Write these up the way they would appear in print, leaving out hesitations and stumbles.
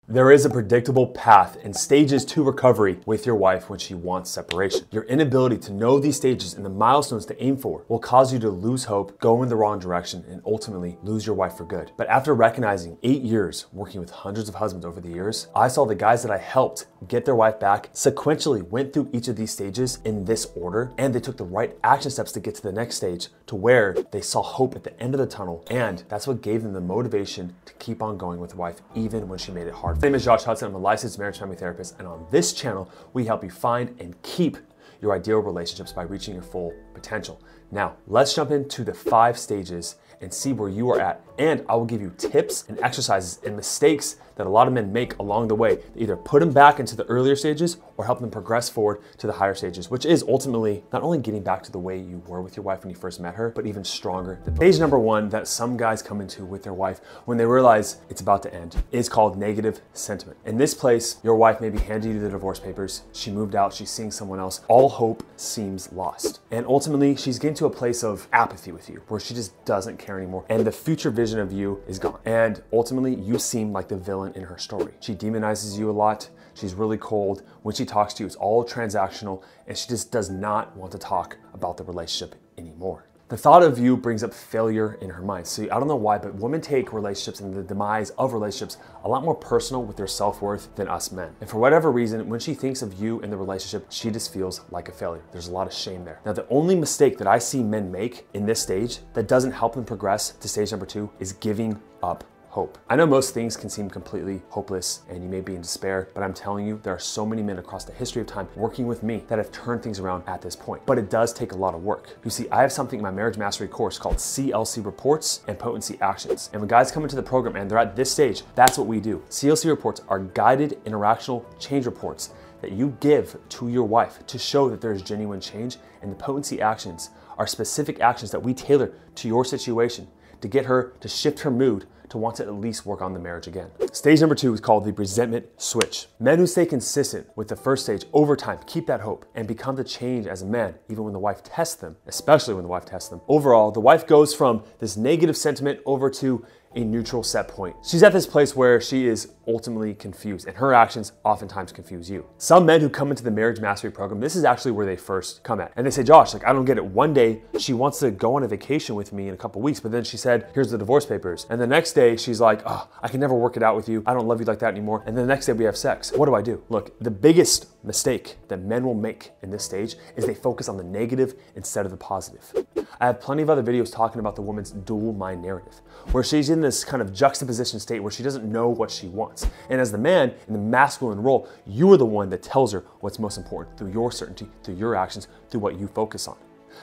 There is a predictable path and stages to recovery with your wife when she wants separation. Your inability to know these stages and the milestones to aim for will cause you to lose hope, go in the wrong direction, and ultimately lose your wife for good. But after recognizing 8 years working with hundreds of husbands over the years, I saw the guys that I helped get their wife back sequentially went through each of these stages in this order, and they took the right action steps to get to the next stage to where they saw hope at the end of the tunnel, and that's what gave them the motivation to keep on going with their wife even when she made it hard. My name is Josh Hudson. I'm a licensed marriage family therapist, and on this channel, we help you find and keep your ideal relationships by reaching your full potential. Now, let's jump into the 5 stages and see where you are at. And I will give you tips and exercises and mistakes that a lot of men make along the way to either put them back into the earlier stages or help them progress forward to the higher stages, which is ultimately not only getting back to the way you were with your wife when you first met her, but even stronger. Stage number 1 that some guys come into with their wife when they realize it's about to end is called negative sentiment. In this place, your wife maybe handed you the divorce papers, she moved out, she's seeing someone else, all hope seems lost. And ultimately, she's getting to a place of apathy with you where she just doesn't care anymore, and the future vision of you is gone. And ultimately, you seem like the villain in her story. She demonizes you a lot. She's really cold. When she talks to you, it's all transactional, and she just does not want to talk about the relationship anymore. The thought of you brings up failure in her mind. So I don't know why, but women take relationships and the demise of relationships a lot more personal with their self-worth than us men. And for whatever reason, when she thinks of you in the relationship, she just feels like a failure. There's a lot of shame there. Now, the only mistake that I see men make in this stage that doesn't help them progress to stage number 2 is giving up hope. I know most things can seem completely hopeless and you may be in despair, but I'm telling you, there are so many men across the history of time working with me that have turned things around at this point. But it does take a lot of work. You see, I have something in my marriage mastery course called CLC reports and potency actions. And when guys come into the program and they're at this stage, that's what we do. CLC reports are guided interactional change reports that you give to your wife to show that there is genuine change, and the potency actions are specific actions that we tailor to your situation to get her to shift her mood to want to at least work on the marriage again. Stage number 2 is called the resentment switch. Men who stay consistent with the first stage over time keep that hope and become the change as a man, even when the wife tests them, especially when the wife tests them. Overall, the wife goes from this negative sentiment over to a neutral set point. She's at this place where she is ultimately confused, and her actions oftentimes confuse you. Some men who come into the marriage mastery program, this is actually where they first come at. And they say, Josh, I don't get it. One day she wants to go on a vacation with me in a couple weeks, but then she said, here's the divorce papers. And the next day she's like, oh, I can never work it out with you. I don't love you like that anymore. And then the next day we have sex. What do I do? Look, the biggest mistake that men will make in this stage is they focus on the negative instead of the positive. I have plenty of other videos talking about the woman's dual mind narrative, where she's in this kind of juxtaposition state where she doesn't know what she wants. And as the man in the masculine role, you are the one that tells her what's most important through your certainty, through your actions, through what you focus on.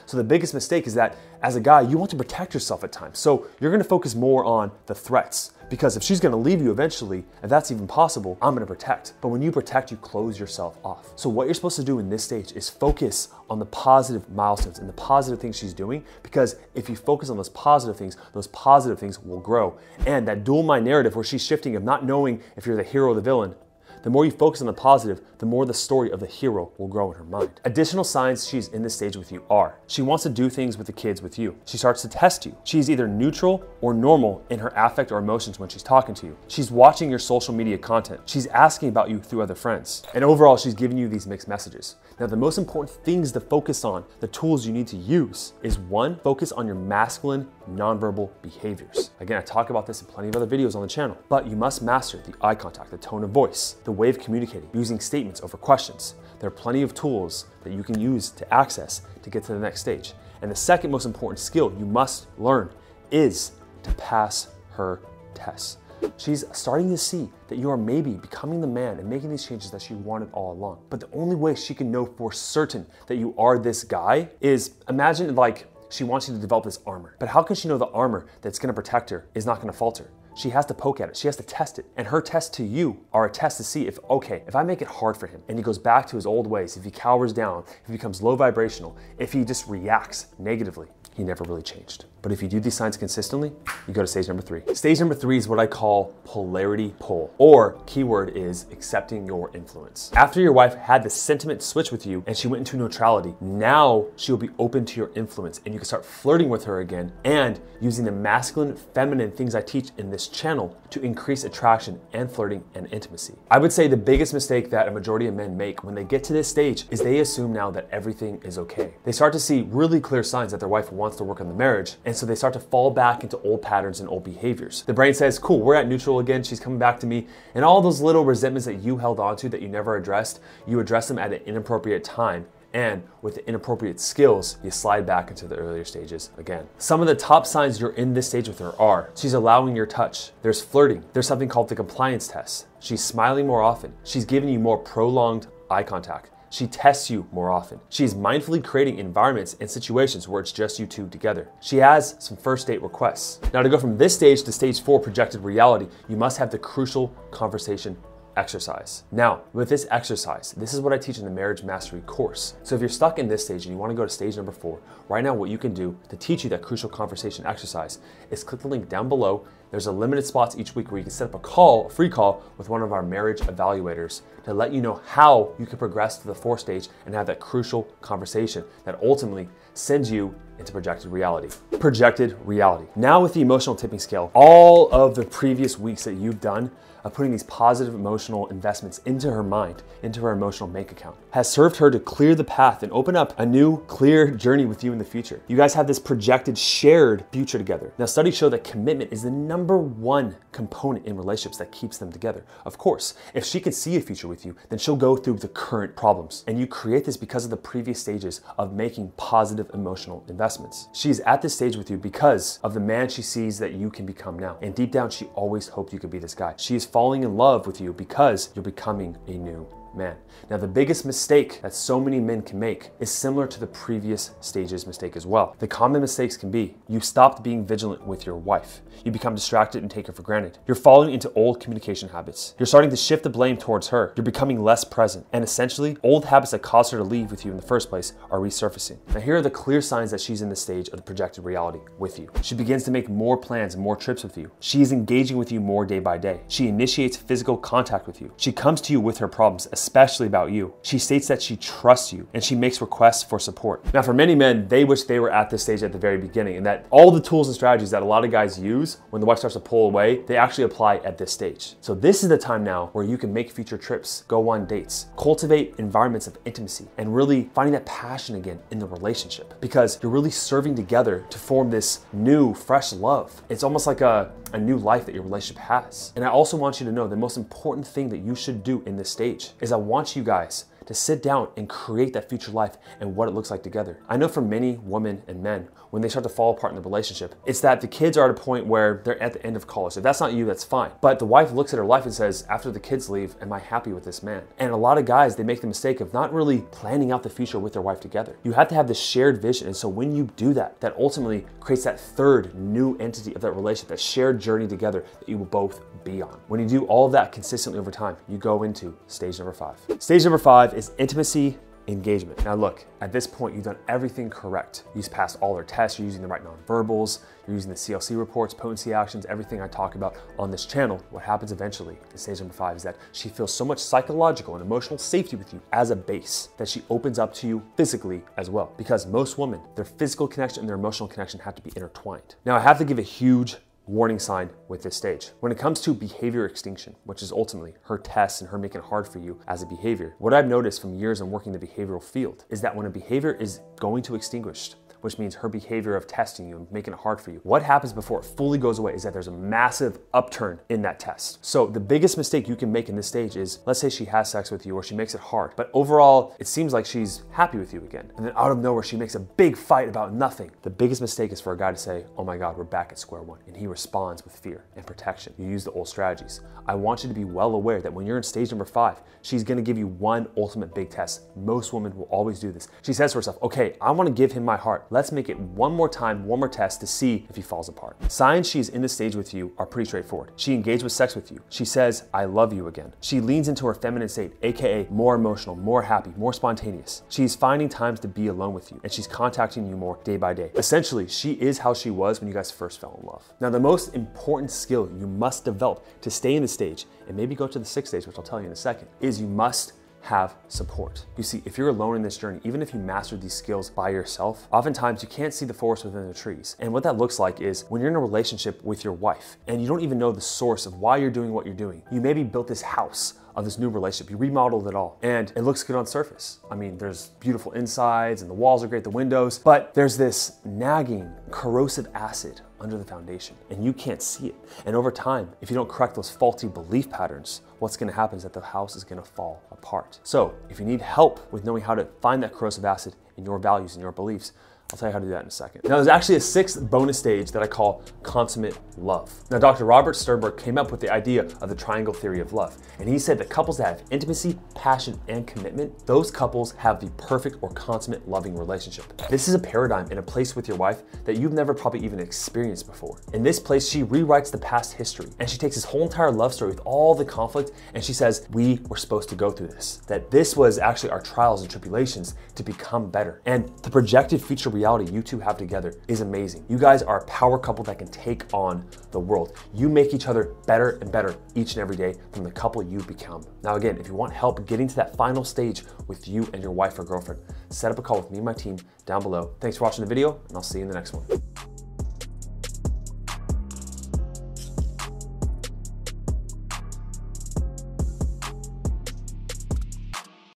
So the biggest mistake is that as a guy, you want to protect yourself at times. So you're gonna focus more on the threats, because if she's gonna leave you eventually, if that's even possible, I'm gonna protect. But when you protect, you close yourself off. So what you're supposed to do in this stage is focus on the positive milestones and the positive things she's doing, because if you focus on those positive things will grow. And that dual mind narrative where she's shifting of not knowing if you're the hero or the villain, the more you focus on the positive, the more the story of the hero will grow in her mind. Additional signs she's in this stage with you are, she wants to do things with the kids with you. She starts to test you. She's either neutral or normal in her affect or emotions when she's talking to you. She's watching your social media content. She's asking about you through other friends. And overall, she's giving you these mixed messages. Now, the most important things to focus on, the tools you need to use, is 1, focus on your masculine nonverbal behaviors. Again, I talk about this in plenty of other videos on the channel, but you must master the eye contact, the tone of voice, the way of communicating, using statements over questions. There are plenty of tools that you can use to access to get to the next stage. And the second most important skill you must learn is to pass her tests. She's starting to see that you are maybe becoming the man and making these changes that she wanted all along. But the only way she can know for certain that you are this guy is, imagine like she wants you to develop this armor. But how can she know the armor that's gonna protect her is not gonna falter? She has to poke at it. She has to test it. And her tests to you are a test to see if, okay, if I make it hard for him and he goes back to his old ways, if he cowers down, if he becomes low vibrational, if he just reacts negatively, he never really changed. But if you do these signs consistently, you go to stage number 3. Stage number 3 is what I call polarity pull, or keyword is accepting your influence. After your wife had the sentiment switch with you and she went into neutrality, now she'll be open to your influence and you can start flirting with her again and using the masculine, feminine things I teach in this channel to increase attraction and flirting and intimacy. I would say the biggest mistake that a majority of men make when they get to this stage is they assume now that everything is okay. They start to see really clear signs that their wife wants to work on the marriage, and so they start to fall back into old patterns and old behaviors. The brain says, cool, we're at neutral again, she's coming back to me, and all those little resentments that you held on to that you never addressed, you address them at an inappropriate time, and with the inappropriate skills, you slide back into the earlier stages again. Some of the top signs you're in this stage with her are, she's allowing your touch, there's flirting, there's something called the compliance test, she's smiling more often, she's giving you more prolonged eye contact, she tests you more often. She's mindfully creating environments and situations where it's just you two together. She has some first date requests. Now to go from this stage to stage 4 projected reality, you must have the crucial conversation exercise. Now, with this exercise, this is what I teach in the Marriage Mastery course. So if you're stuck in this stage and you want to go to stage number 4, right now what you can do to teach you that crucial conversation exercise is click the link down below. There's a limited spots each week where you can set up a free call with one of our marriage evaluators to let you know how you can progress to the 4th stage and have that crucial conversation that ultimately sends you into projected reality. Projected reality. Now with the emotional tipping scale, all of the previous weeks that you've done of putting these positive emotional investments into her mind, into her emotional bank account, has served her to clear the path and open up a new, clear journey with you in the future. You guys have this projected, shared future together. Now, studies show that commitment is the #1 component in relationships that keeps them together. Of course, if she can see a future with you, then she'll go through the current problems. And you create this because of the previous stages of making positive emotional investments. She's at this stage with you because of the man she sees that you can become now. And deep down, she always hoped you could be this guy. She is falling in love with you because you're becoming a new man. Now, the biggest mistake that so many men can make is similar to the previous stages mistake as well. The common mistakes can be, you stopped being vigilant with your wife. You become distracted and take her for granted. You're falling into old communication habits. You're starting to shift the blame towards her. You're becoming less present. And essentially, old habits that caused her to leave with you in the first place are resurfacing. Now, here are the clear signs that she's in the stage of the projected reality with you. She begins to make more plans and more trips with you. She is engaging with you more day by day. She initiates physical contact with you. She comes to you with her problems, especially about you. She states that she trusts you and she makes requests for support. Now, for many men, they wish they were at this stage at the very beginning and that all the tools and strategies that a lot of guys use when the wife starts to pull away, they actually apply at this stage. So this is the time now where you can make future trips, go on dates, cultivate environments of intimacy, and really finding that passion again in the relationship because you're really serving together to form this new, fresh love. It's almost like a new life that your relationship has. And I also want you to know the most important thing that you should do in this stage is I want you guys to sit down and create that future life and what it looks like together. I know for many women and men, when they start to fall apart in the relationship, it's that the kids are at a point where they're at the end of college. If that's not you, that's fine. But the wife looks at her life and says, after the kids leave, am I happy with this man? And a lot of guys, they make the mistake of not really planning out the future with their wife together. You have to have this shared vision. And so when you do that, that ultimately creates that third new entity of that relationship, that shared journey together that you will both be on. When you do all of that consistently over time, you go into stage number 5. Stage number 5 is intimacy engagement. Now look, at this point, you've done everything correct. You've passed all her tests, you're using the right nonverbals, you're using the CLC reports, potency actions, everything I talk about on this channel. What happens eventually in stage number 5 is that she feels so much psychological and emotional safety with you as a base that she opens up to you physically as well. Because most women, their physical connection and their emotional connection have to be intertwined. Now I have to give a huge warning sign with this stage. When it comes to behavior extinction, which is ultimately her tests and her making it hard for you as a behavior, what I've noticed from years of working the behavioral field is that when a behavior is going to extinguish, which means her behavior of testing you and making it hard for you, what happens before it fully goes away is that there's a massive upturn in that test. So the biggest mistake you can make in this stage is, let's say she has sex with you or she makes it hard, but overall it seems like she's happy with you again. And then out of nowhere, she makes a big fight about nothing. The biggest mistake is for a guy to say, oh my God, we're back at square one. And he responds with fear and protection. You use the old strategies. I want you to be well aware that when you're in stage number 5, she's gonna give you one ultimate big test. Most women will always do this. She says to herself, okay, I wanna give him my heart. Let's make it one more time, one more test to see if he falls apart. Signs she's in the stage with you are pretty straightforward. She engaged with sex with you. She says, I love you again. She leans into her feminine state, aka more emotional, more happy, more spontaneous. She's finding times to be alone with you, and she's contacting you more day by day. Essentially, she is how she was when you guys first fell in love. Now, the most important skill you must develop to stay in the stage, and maybe go to the 6th stage, which I'll tell you in a second, is you must have support. You see, if you're alone in this journey, even if you mastered these skills by yourself, oftentimes you can't see the forest within the trees. And what that looks like is when you're in a relationship with your wife and you don't even know the source of why you're doing what you're doing. You maybe built this house of this new relationship. You remodeled it all and it looks good on surface. I mean, there's beautiful insides and the walls are great, the windows, but there's this nagging, corrosive acid under the foundation and you can't see it. And over time, if you don't correct those faulty belief patterns, what's gonna happen is that the house is gonna fall apart. So if you need help with knowing how to find that corrosive acid in your values and your beliefs, I'll tell you how to do that in a second. Now, there's actually a 6th bonus stage that I call consummate love. Now, Dr. Robert Sternberg came up with the idea of the triangle theory of love. And he said that couples that have intimacy, passion, and commitment, those couples have the perfect or consummate loving relationship. This is a paradigm in a place with your wife that you've never probably even experienced before. In this place, she rewrites the past history and she takes this whole entire love story with all the conflict and she says, we were supposed to go through this. That this was actually our trials and tribulations to become better. And the projected future reality you two have together is amazing. You guys are a power couple that can take on the world. You make each other better and better each and every day from the couple you become. Now again, if you want help getting to that final stage with you and your wife or girlfriend, set up a call with me and my team down below. Thanks for watching the video and I'll see you in the next one.